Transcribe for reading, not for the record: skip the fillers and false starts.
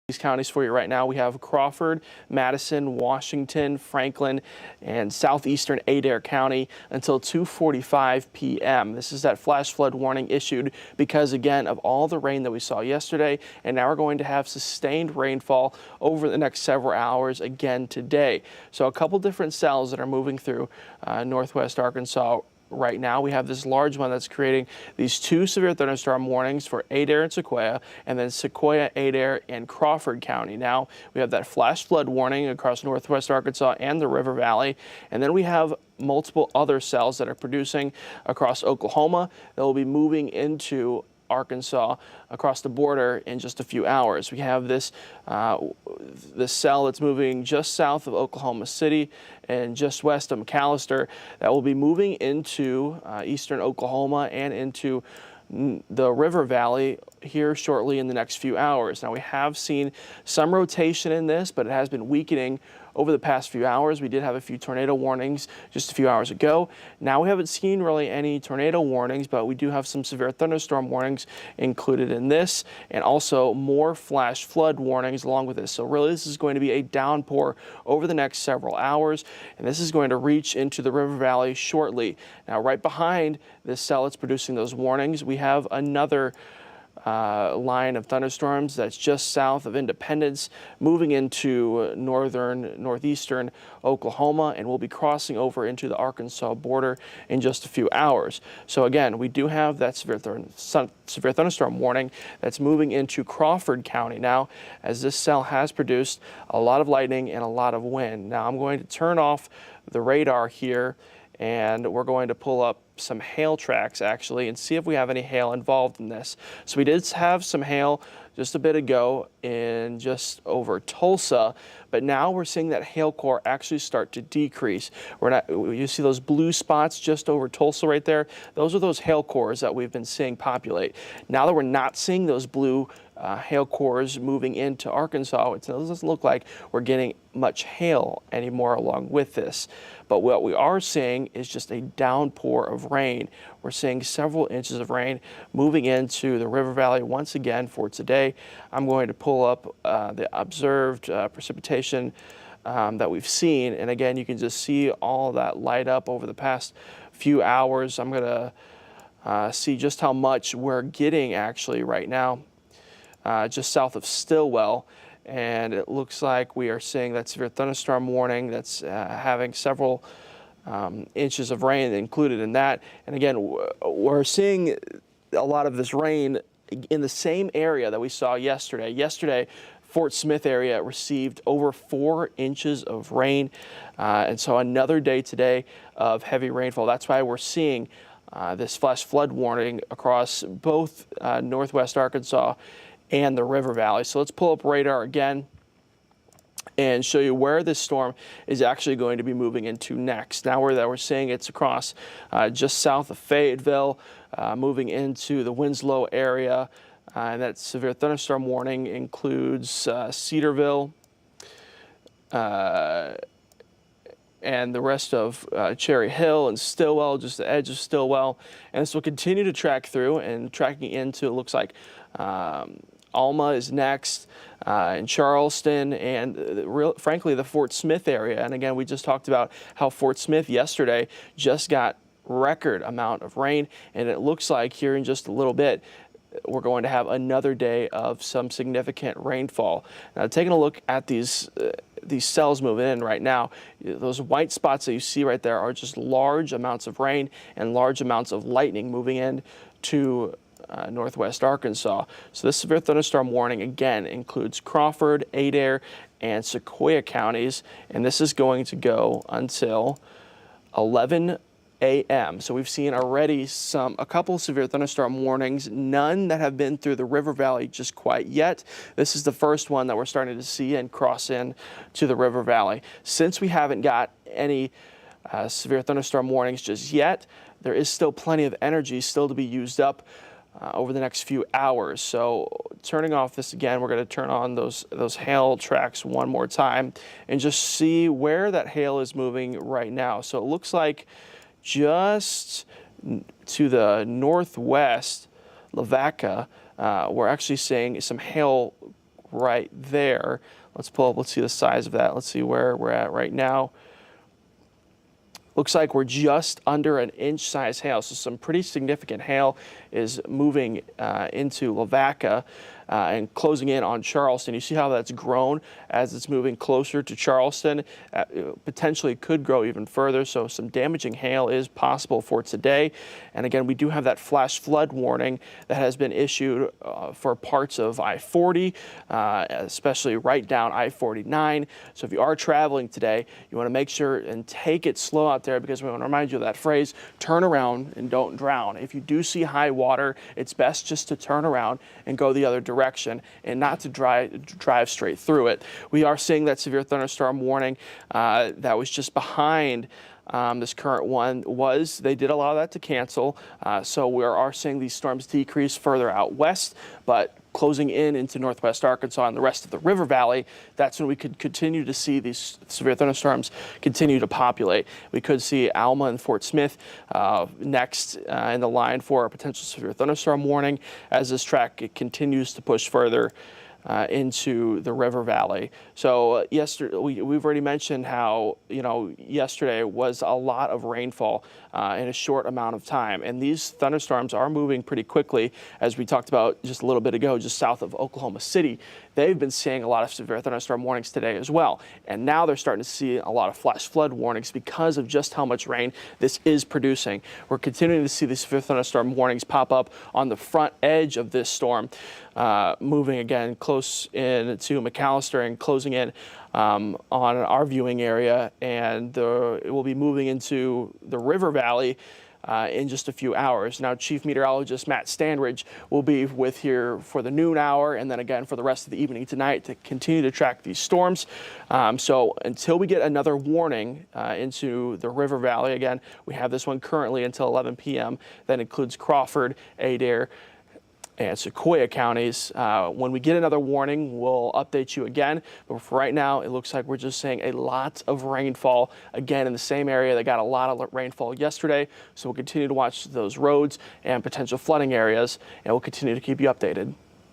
These counties for you right now. We have Crawford, Madison, Washington, Franklin, and southeastern Adair County until 2:45 p.m. This is that flash flood warning issued because, again, of all the rain that we saw yesterday, and now we're going to have sustained rainfall over the next several hours again today. So a couple different cells that are moving through northwest Arkansas. Right now, we have this large one that's creating these two severe thunderstorm warnings for Adair and Sequoyah, and then Sequoyah, Adair, and Crawford County. Now, we have that flash flood warning across northwest Arkansas and the River Valley, and then we have multiple other cells that are producing across Oklahoma that will be moving into Arkansas across the border in just a few hours. We have this cell that's moving just south of Oklahoma City and just west of McAllister that will be moving into eastern Oklahoma and into the River Valley here shortly in the next few hours. Now, we have seen some rotation in this, but it has been weakening over the past few hours. We did have a few tornado warnings just a few hours ago. Now we haven't seen really any tornado warnings, but we do have some severe thunderstorm warnings included in this, and also more flash flood warnings along with this. So really, this is going to be a downpour over the next several hours, and this is going to reach into the River Valley shortly. Now, right behind this cell that's producing those warnings, we have another line of thunderstorms that's just south of Independence, moving into northeastern Oklahoma, and will be crossing over into the Arkansas border in just a few hours. So again, we do have that severe thunderstorm warning that's moving into Crawford County now, as this cell has produced a lot of lightning and a lot of wind. Now I'm going to turn off the radar here, and we're going to pull up some hail tracks actually and see if we have any hail involved in this. So we did have some hail just a bit ago in just over Tulsa, but now we're seeing that hail core actually start to decrease. You see those blue spots just over Tulsa right there? Those are those hail cores that we've been seeing populate. Now that we're not seeing those blue hail cores moving into Arkansas, it doesn't look like we're getting much hail anymore along with this. But what we are seeing is just a downpour of rain. We're seeing several inches of rain moving into the River Valley once again for today. I'm going to pull up the observed precipitation that we've seen. And again, you can just see all that light up over the past few hours. I'm going to see just how much we're getting actually right now, just south of Stillwell. And it looks like we are seeing that severe thunderstorm warning that's having several inches of rain included in that. And again, we're seeing a lot of this rain in the same area that we saw yesterday. Yesterday, Fort Smith area received over 4 inches of rain. And so another day today of heavy rainfall. That's why we're seeing this flash flood warning across both northwest Arkansas and the River Valley. So let's pull up radar again and show you where this storm is actually going to be moving into next. Now we're seeing it's across just south of Fayetteville, moving into the Winslow area. And that severe thunderstorm warning includes Cedarville and the rest of Cherry Hill and Stillwell, just the edge of Stillwell. And this will continue to track through and tracking into, it looks like, Alma is next, in Charleston, and frankly, the Fort Smith area. And again, we just talked about how Fort Smith yesterday just got record amount of rain, and it looks like here in just a little bit, we're going to have another day of some significant rainfall. Now, taking a look at these cells moving in right now, those white spots that you see right there are just large amounts of rain and large amounts of lightning moving in to northwest Arkansas. So this severe thunderstorm warning again includes Crawford, Adair, and Sequoyah counties, and this is going to go until 11 a.m. So we've seen already a couple of severe thunderstorm warnings, none that have been through the River Valley just quite yet. This is the first one that we're starting to see and cross in to the River Valley. Since we haven't got any severe thunderstorm warnings just yet, there is still plenty of energy still to be used up over the next few hours. So turning off this again, we're going to turn on those hail tracks one more time and just see where that hail is moving right now. So it looks like just to the northwest, Lavaca, we're actually seeing some hail right there. Let's pull up, let's see the size of that. Let's see where we're at right now. Looks like we're just under an inch size hail, so some pretty significant hail is moving into Lavaca and closing in on Charleston. You see how that's grown as it's moving closer to Charleston. Potentially could grow even further, so some damaging hail is possible for today. And again, we do have that flash flood warning that has been issued for parts of I-40, especially right down I-49. So if you are traveling today, you want to make sure and take it slow out there, because we want to remind you of that phrase, turn around and don't drown. If you do see high water, it's best just to turn around and go the other direction and not to drive straight through it. We are seeing that severe thunderstorm warning that was just behind this current one. They did allow that to cancel. So we are seeing these storms decrease further out west, but closing in into northwest Arkansas and the rest of the river valley, that's when we could continue to see these severe thunderstorms continue to populate. We could see Alma and Fort Smith next in the line for a potential severe thunderstorm warning as this track continues to push further into the river valley. So yesterday, we've already mentioned how, yesterday was a lot of rainfall in a short amount of time. And these thunderstorms are moving pretty quickly, as we talked about just a little bit ago, just south of Oklahoma City. They've been seeing a lot of severe thunderstorm warnings today as well. And now they're starting to see a lot of flash flood warnings because of just how much rain this is producing. We're continuing to see these severe thunderstorm warnings pop up on the front edge of this storm, moving again close in to McAllister and closing in on our viewing area, and it will be moving into the river valley in just a few hours. Now, Chief Meteorologist Matt Standridge will be with here for the noon hour and then again for the rest of the evening tonight to continue to track these storms. So until we get another warning into the river valley, again, we have this one currently until 11 p.m. That includes Crawford, Adair, and Sequoyah counties. When we get another warning, we'll update you again. But for right now, it looks like we're just seeing a lot of rainfall again in the same area that got a lot of rainfall yesterday. So we'll continue to watch those roads and potential flooding areas, and we'll continue to keep you updated.